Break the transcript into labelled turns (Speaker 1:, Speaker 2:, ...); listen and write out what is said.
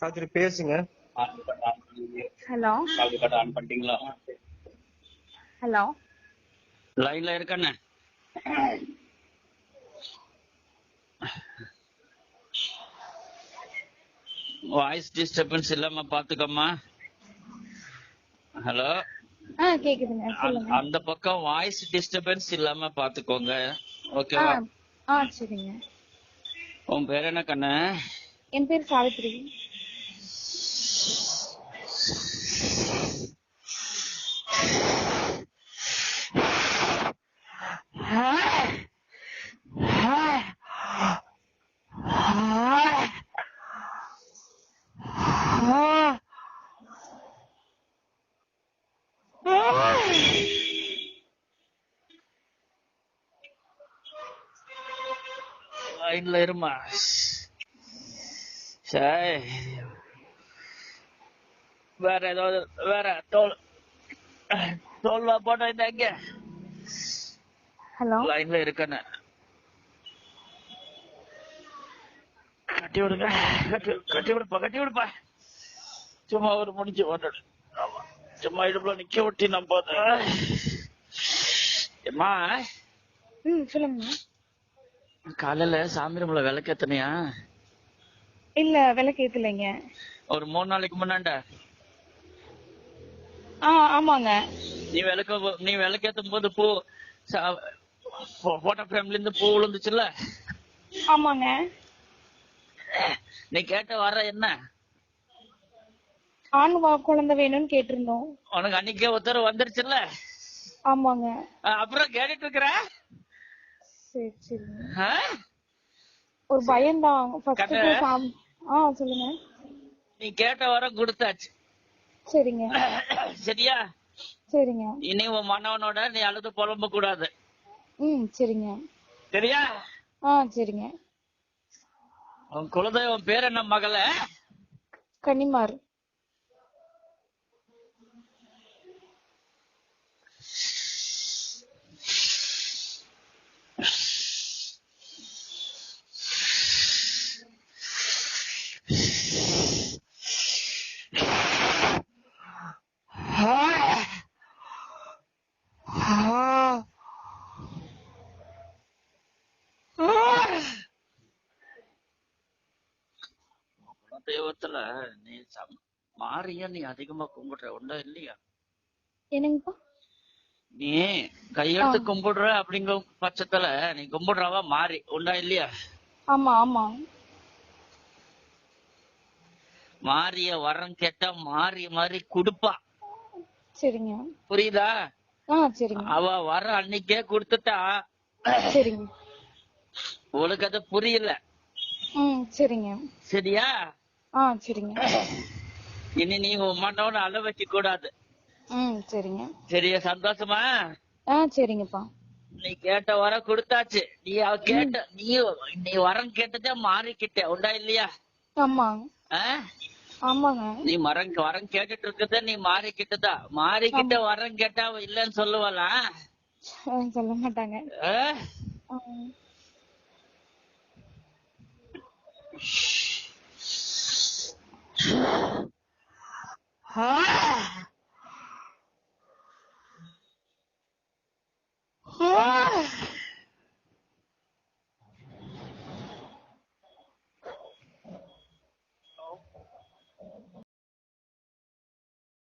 Speaker 1: சரி பேசுங்க.
Speaker 2: Hello
Speaker 3: on பண்ணிட்டீங்களா?
Speaker 2: ஹலோ
Speaker 3: லைன்ல இருக்கண்ணே. வாய்ஸ் டிஸ்டர்பன்ஸ் இல்லாம பாத்துக்கம்மா. ஹலோ,
Speaker 2: கேக்குதுங்க, சொல்லுங்க.
Speaker 3: அந்த பக்கம் வாய்ஸ் டிஸ்டர்பன்ஸ் இல்லாம பாத்துக்கோங்க. ஓகேவா?
Speaker 2: சரிங்க.
Speaker 3: உன் பேர் என்ன கண்ணு?
Speaker 2: என் பேர் சாவித்ரி.
Speaker 3: லைன்ல இருமா. சரி, வேற ஏதாவது வேற தோல்வா போட்டோ இந்த எங்க
Speaker 2: ஹலோ
Speaker 3: லைன்ல இருக்கண்ணே. கட்டி விடுங்க, கட்டி விடுப்பா. சும்மா ஒரு முடிஞ்சு ஓட்டணும். ஆமா, சும்மா இடுப்புல நிக்க ஒட்டி நம்ம அம்மா.
Speaker 2: சொல்லுங்க.
Speaker 3: காலையில சாமி ரூம்ல விளக்கேத்தனையா?
Speaker 2: இல்ல, விளக்கு ஏத்தலைங்க.
Speaker 3: ஒரு 3 நாளைக்கு முன்னாண்ட.
Speaker 2: ஆமாங்க.
Speaker 3: நீ விளக்கேத்தும் போது பூ போட்டோ ஃப்ரேம்ல இருந்து பூ விழுந்துச்சுல்ல?
Speaker 2: ஆமாங்க.
Speaker 3: நீ கேட்ட வர என்ன?
Speaker 2: ஆண் குழந்தை வேணும்னு கேட்டிருந்தோம்.
Speaker 3: உனக்கு அன்னைக்கே உத்தரவு வந்துருச்சுல்ல?
Speaker 2: ஆமாங்க.
Speaker 3: அப்புறம் கேட்டுட்டு இருக்கிற?
Speaker 2: சரி சரி. ஒரு பயம்தான். சொல்லுங்க.
Speaker 3: நீ கேட்ட வரம் கொடுத்தாச்சு.
Speaker 2: சரிங்க.
Speaker 3: சரியா?
Speaker 2: சரிங்க.
Speaker 3: இனி உன் மனவனோட நீ அழுது புலம்ப கூடாது.
Speaker 2: சரிங்க.
Speaker 3: சரியா?
Speaker 2: சரிங்க.
Speaker 3: உன் குலதெய்வம் பேர் என்ன மகள?
Speaker 2: கன்னிமார்.
Speaker 3: தெய்வத்துல நீ மாறிய நீ அதிகமா கும்பிடுற உண்டா இல்லையா?
Speaker 2: என்னங்கப்பா?
Speaker 3: நீ கையெடுத்து கும்பிடுற அப்படிங்கிற பட்சத்துல நீ கும்பிடுறவா மாறி உண்டா இல்லையா?
Speaker 2: ஆமா ஆமா.
Speaker 3: மாறிய வரம் கேட்டா மாறி குடுப்பா.
Speaker 2: சரிங்க.
Speaker 3: புரியுதா?
Speaker 2: சரிங்க.
Speaker 3: அவ வர அன்னைக்கே குடுத்துட்டா.
Speaker 2: சரிங்க.
Speaker 3: உனக்கு அது புரியல.
Speaker 2: சரிங்க.
Speaker 3: சரியா?
Speaker 2: சரிங்க.
Speaker 3: இனி நீ மன்னவன அள வைக்க கூடாது.
Speaker 2: சரிங்க.
Speaker 3: சரியா? சந்தோஷமா?
Speaker 2: சரிங்கப்பா.
Speaker 3: நீ கேட்ட வரம் கொடுத்தாச்சு. நீ வரம் கேட்டதே மாறிக்கிட்ட உண்டா இல்லையா?
Speaker 2: ஆமா. ஆமாங்க.
Speaker 3: நீ வரம் கேட்டுட்டு இருக்கத நீ மாறிக்கிட்டதா. மாறிக்கிட்ட வரம் கேட்டா இல்லன்னு சொல்லுவாளா?
Speaker 2: சொல்ல மாட்டாங்க.